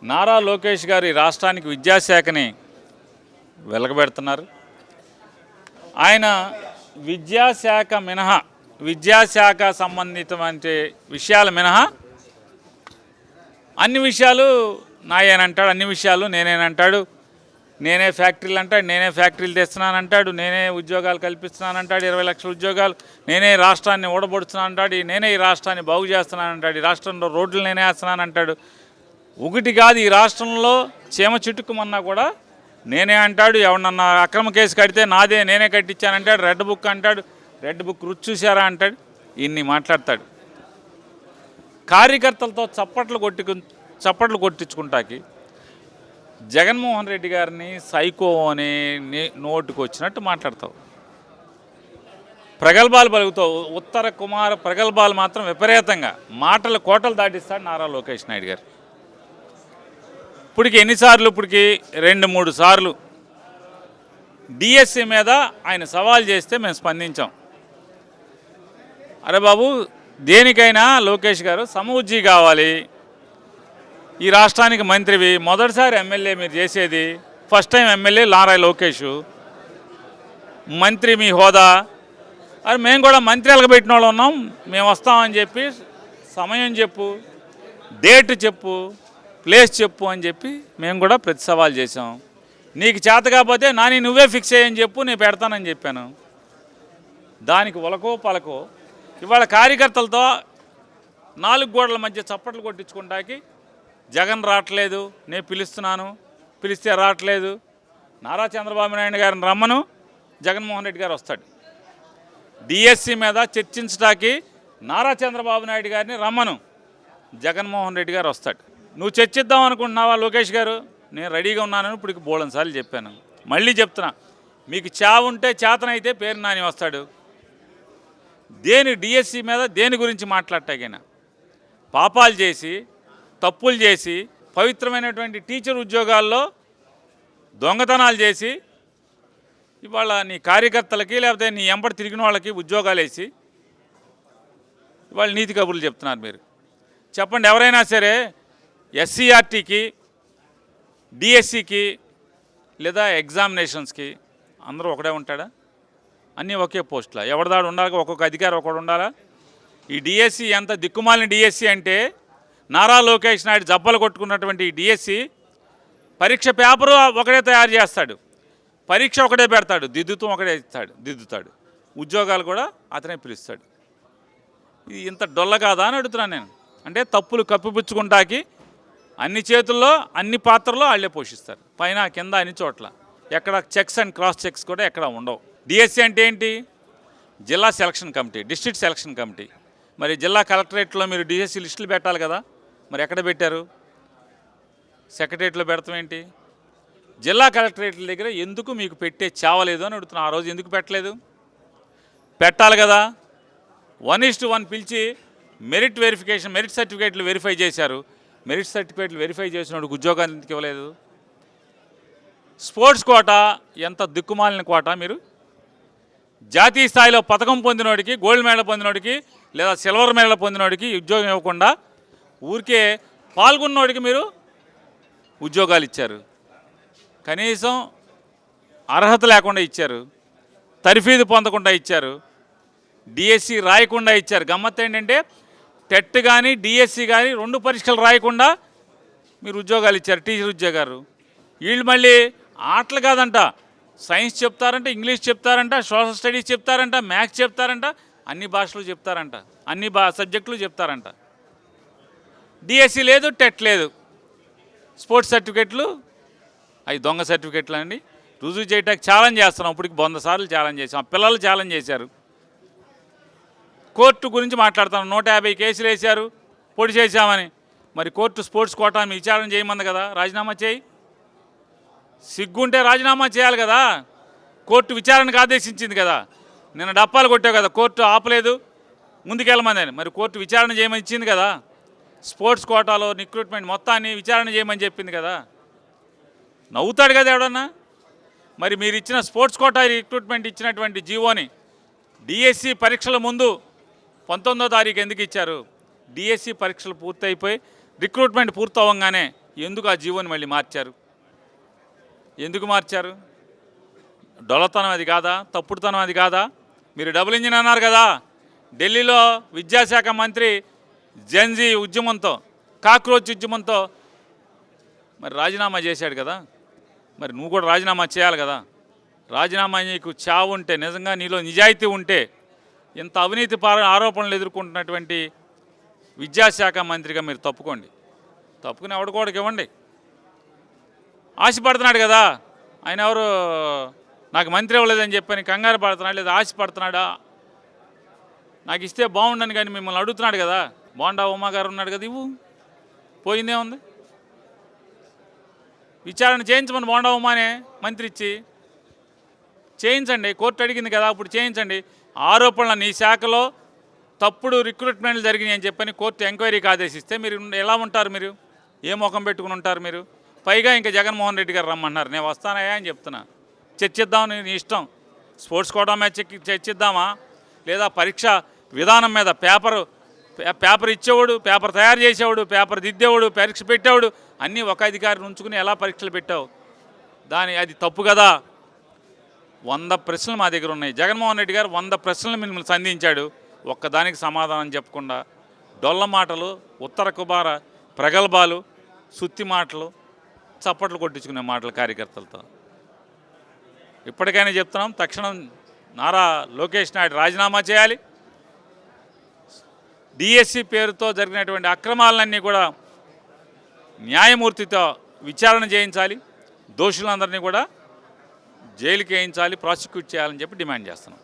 నారా లోకేష్ గారు రాష్ట్రానికి విద్యాశాఖని వెలగబెడుతున్నారు. ఆయన విద్యాశాఖ మినహా, విద్యాశాఖ సంబంధితమైన విషయాలు మినహా అన్ని విషయాలు నాయేనంటాడు, అన్ని విషయాలు నేనేనంటాడు. నేనే ఫ్యాక్టరీలు అంటాడు, నేనే ఫ్యాక్టరీలు తెస్తున్నానంటాడు, నేనే ఉద్యోగాలు కల్పిస్తున్నానంటాడు, 20 లక్షల ఉద్యోగాలు, నేనే రాష్ట్రాన్ని ఓడబడుతున్నానంటాడు, నేనే ఈ రాష్ట్రాన్ని బాగు చేస్తున్నానంటాడు, ఈ రాష్ట్రంలో రోడ్లు నేనే వేస్తున్నానంటాడు. ఒకటి కాదు, ఈ రాష్ట్రంలో చీమ చిట్టుకుమన్నా కూడా నేనే అంటాడు. ఎవరన్నా అక్రమ కేసు కడితే నాదే, నేనే కట్టించానంటాడు. రెడ్ బుక్ అంటాడు, రెడ్ బుక్ రుచి చూసారా అంటాడు. ఇన్ని మాట్లాడతాడు. కార్యకర్తలతో చప్పట్లు కొట్టించుకుంటాకి జగన్మోహన్ రెడ్డి గారిని సైకో అని నోటుకు వచ్చినట్టు మాట్లాడతావు. ప్రగల్భాలు పలుకుతావు. ఉత్తర కుమార ప్రగల్భాలు మాత్రం విపరీతంగా మాటలు కోటలు దాటిస్తాడు నారా లోకేష్ నాయుడు గారు. ఇప్పటికి ఎన్నిసార్లు? ఇప్పటికి 2-3 సార్లు డిఎస్సి మీద ఆయన సవాల్ చేస్తే మేము స్పందించాం. అరే బాబు, దేనికైనా లోకేష్ గారు సమఉజ్జీ కావాలి. ఈ రాష్ట్రానికి మంత్రివి, మొదటిసారి ఎమ్మెల్యే మీరు చేసేది, first time MLA Nara Lokesh, మంత్రి మీ హోదా. అది మేము కూడా మంత్రులకు పెట్టిన వాళ్ళు ఉన్నాం, మేము వస్తామని చెప్పి సమయం చెప్పు, డేట్ చెప్పు, ప్లేస్ చెప్పు అని చెప్పి మేము కూడా ప్రతి సవాల్ చేసాం. నీకు చేత కాకపోతే నాని నువ్వే ఫిక్స్ అయ్యని చెప్పు, నేను పెడతానని చెప్పాను. దానికి ఉలకో పలకో ఇవాళ కార్యకర్తలతో 4 గోడల మధ్య చప్పట్లు కొట్టించుకుంటాకి జగన్ రావట్లేదు, నేను పిలుస్తున్నాను, పిలిస్తే రావట్లేదు. నారా చంద్రబాబు నాయుడు గారిని రమ్మను, జగన్మోహన్ రెడ్డి గారు వస్తాడు. డిఎస్సి మీద చర్చించడానికి నారా చంద్రబాబు నాయుడు గారిని రమ్మను, జగన్మోహన్ రెడ్డి గారు వస్తాడు. నువ్వు చర్చిద్దాం అనుకుంటున్నావా లోకేష్ గారు? నేను రెడీగా ఉన్నానని ఇప్పుడు బోళన్ సార్లు చెప్పాను, మళ్ళీ చెప్తున్నా. మీకు చావుంటే చేతనైతే పేరు నాని వస్తాడు. దేని డిఎస్సి మీద దేని గురించి మాట్లాడటాకైనా పాపాలు చేసి, తప్పులు చేసి, పవిత్రమైనటువంటి టీచర్ ఉద్యోగాల్లో దొంగతనాలు చేసి, ఇవాళ నీ కార్యకర్తలకి లేకపోతే నీ ఎంబడి తిరిగిన వాళ్ళకి ఉద్యోగాలు వేసి ఇవాళ నీతి కబుర్లు చెప్తున్నారు మీరు. చెప్పండి, ఎవరైనా సరే ఎస్సీఆర్టీకి, డిఎస్సికి లేదా ఎగ్జామినేషన్స్కి అందరూ ఒకడే ఉంటాడా? అన్నీ ఒకే పోస్టులా? ఎవరిదాడు ఉండాలి, ఒక్కొక్క అధికారి ఒకడు ఉండాలా? ఈ డిఎస్సి ఎంత దిక్కుమాలిన డిఎస్సి అంటే, నారా లోకేష్ నాయుడు జబ్బలు కొట్టుకున్నటువంటి ఈ డిఎస్సి పరీక్ష పేపరు ఒకడే తయారు చేస్తాడు, పరీక్ష ఒకటే పెడతాడు, దిద్దుతూ ఒకటే దిద్దుతాడు, ఉద్యోగాలు కూడా అతనే పిలుస్తాడు. ఇది ఇంత డొల్ల కాదా అని అడుగుతున్నాను నేను. అంటే తప్పులు కప్పిపుచ్చుకుంటాకి అన్ని చేతుల్లో అన్ని పాత్రలో వాళ్ళే పోషిస్తారు, పైన కింద అన్ని చోట్ల. ఎక్కడ చెక్స్ అండ్ క్రాస్ చెక్స్ కూడా ఎక్కడ ఉండవు. డిఎస్సి అంటే ఏంటి? జిల్లా selection committee, district selection committee. మరి జిల్లా కలెక్టరేట్లో మీరు డిఎస్సి లిస్టులు పెట్టాలి కదా, మరి ఎక్కడ పెట్టారు? సెక్రటరేట్లో పెడతాం ఏంటి? జిల్లా కలెక్టరేట్ల దగ్గర ఎందుకు మీకు పెట్టే చావలేదు అని అడుగుతున్నా. ఆ రోజు ఎందుకు పెట్టలేదు? పెట్టాలి కదా. 1:1 పిలిచి మెరిట్ వెరిఫికేషన్, మెరిట్ సర్టిఫికేట్లు వెరిఫై చేశారు. మెరిట్ సర్టిఫికేట్లు వెరిఫై చేసినోడికి ఉద్యోగాలు ఎందుకు ఇవ్వలేదు? స్పోర్ట్స్ కోటా ఎంత దిక్కుమాలిన కోట. మీరు జాతీయ స్థాయిలో పథకం పొందినోడికి, గోల్డ్ మెడల్ పొందినోడికి లేదా సిల్వర్ మెడల్ పొందినోడికి ఉద్యోగం ఇవ్వకుండా ఊరికే పాల్గొన్నోడికి మీరు ఉద్యోగాలు ఇచ్చారు. కనీసం అర్హత లేకుండా ఇచ్చారు, తర్ఫీదు పొందకుండా ఇచ్చారు, డిఎస్సి రాయకుండా ఇచ్చారు. గమ్మత్తు ఏంటంటే టెట్ కానీ డిఎస్సి కానీ 2 పరీక్షలు రాయకుండా మీరు ఉద్యోగాలు ఇచ్చారు, టీచర్ ఉద్యోగాలు. వీళ్ళు మళ్ళీ ఆటలు కాదంట, సైన్స్ చెప్తారంట, ఇంగ్లీష్ చెప్తారంట, సోషల్ స్టడీస్ చెప్తారంట, మ్యాథ్స్ చెప్తారంట, అన్ని భాషలు చెప్తారంట, అన్ని సబ్జెక్టులు చెప్తారంట. డిఎస్సి లేదు, టెట్ లేదు. స్పోర్ట్స్ సర్టిఫికెట్లు అవి దొంగ సర్టిఫికెట్లు అండి. రుజువు చేయటానికి ఛాలెంజ్ చేస్తున్నాం. ఇప్పటికి 100 సార్లు ఛాలెంజ్ చేసాం. పిల్లలు ఛాలెంజ్ చేశారు. కోర్టు గురించి మాట్లాడుతాను. 150 కేసులు వేశారు, పొడి చేశామని. మరి కోర్టు స్పోర్ట్స్ కోటాను విచారణ చేయమంది కదా, రాజీనామా చేయి. సిగ్గుంటే రాజీనామా చేయాలి కదా. కోర్టు విచారణకు ఆదేశించింది కదా. నిన్న డప్పాలు కొట్టావు కదా, కోర్టు ఆపలేదు, ముందుకెళ్ళమంది అని. మరి కోర్టు విచారణ చేయమని ఇచ్చింది కదా. స్పోర్ట్స్ కోటాలో రిక్రూట్మెంట్ మొత్తాన్ని విచారణ చేయమని చెప్పింది కదా. నవ్వుతాడు కదా ఎవడన్నా. మరి మీరు ఇచ్చిన స్పోర్ట్స్ కోటా రిక్రూట్మెంట్ ఇచ్చినటువంటి జీవోని డిఎస్సి పరీక్షల ముందు 19వ తారీఖు ఎందుకు ఇచ్చారు? డిఎస్సి పరీక్షలు పూర్తయిపోయి రిక్రూట్మెంట్ పూర్తవగానే ఎందుకు ఆ జీవోని మళ్ళీ మార్చారు? ఎందుకు మార్చారు? డొల్లతనం అది కాదా? తప్పుడుతనం అది కాదా? మీరు డబుల్ ఇంజిన్ అన్నారు కదా, ఢిల్లీలో విద్యాశాఖ మంత్రి జెన్జీ ఉద్యమంతో, కాక్రోచ్ ఉద్యమంతో మరి రాజీనామా చేశాడు కదా, మరి నువ్వు కూడా రాజీనామా చేయాలి కదా. రాజీనామా నీకు చావు ఉంటే, నిజంగా నీలో నిజాయితీ ఉంటే, ఇంత అవినీతి ఆరోపణలు ఎదుర్కొంటున్నటువంటి విద్యాశాఖ మంత్రిగా మీరు తప్పుకోండి. తప్పుకుని ఎవడికోడికి ఇవ్వండి. ఆశపడుతున్నాడు కదా ఆయన, ఎవరు నాకు మంత్రి ఇవ్వలేదని చెప్పని కంగారు పడుతున్నాడు, లేదా ఆశపడుతున్నాడా? నాకు ఇస్తే బాగుండని కానీ మిమ్మల్ని అడుగుతున్నాడు కదా. బోండా ఉమా గారు ఉన్నాడు కదా, ఇవ్వు, పోయిందే ఉంది. విచారణ చేయించమని బోండా ఉమానే మంత్రి ఇచ్చి చేయించండి. కోర్టు అడిగింది కదా, అప్పుడు చేయించండి. ఆరోపణలు నీ శాఖలో తప్పుడు రిక్రూట్మెంట్లు జరిగినాయి అని చెప్పని కోర్టు ఎంక్వైరీకి ఆదేశిస్తే మీరు ఎలా ఉంటారు? మీరు ఏ ముఖం పెట్టుకుని ఉంటారు మీరు? పైగా ఇంకా జగన్మోహన్ రెడ్డి గారు రమ్మంటున్నారు. నేను వస్తానయ్యా అని చెప్తున్నా. చర్చిద్దామని నీ ఇష్టం. స్పోర్ట్స్ కోటా మ్యాచ్ చర్చిద్దామా, లేదా పరీక్ష విధానం మీద పేపర్ ఇచ్చేవాడు, పేపర్ తయారు చేసేవాడు, పేపర్ దిద్దేవాడు, పరీక్ష పెట్టేవాడు అన్నీ ఒక అధికారిని ఉంచుకుని ఎలా పరీక్షలు పెట్టావు? అది తప్పు కదా. 100 ప్రశ్నలు మా దగ్గర ఉన్నాయి. జగన్మోహన్ రెడ్డి గారు 100 ప్రశ్నలు మిమ్మల్ని సంధించాడు. ఒక్కదానికి సమాధానం చెప్పకుండా డొల్ల మాటలు, ఉత్తర కుబార ప్రగల్భాలు, సుత్తి మాటలు, చప్పట్లు కొట్టించుకునే మాటలు కార్యకర్తలతో. ఇప్పటికైనా చెప్తున్నాం, తక్షణం నారా లోకేష్ నాయుడు రాజీనామా చేయాలి. డిఎస్సి పేరుతో జరిగినటువంటి అక్రమాలన్నీ కూడా న్యాయమూర్తితో విచారణ చేయించాలి. దోషులందరినీ కూడా జైలుకి వేయించాలి, ప్రాసిక్యూట్ చేయాలని చెప్పి డిమాండ్ చేస్తున్నాం.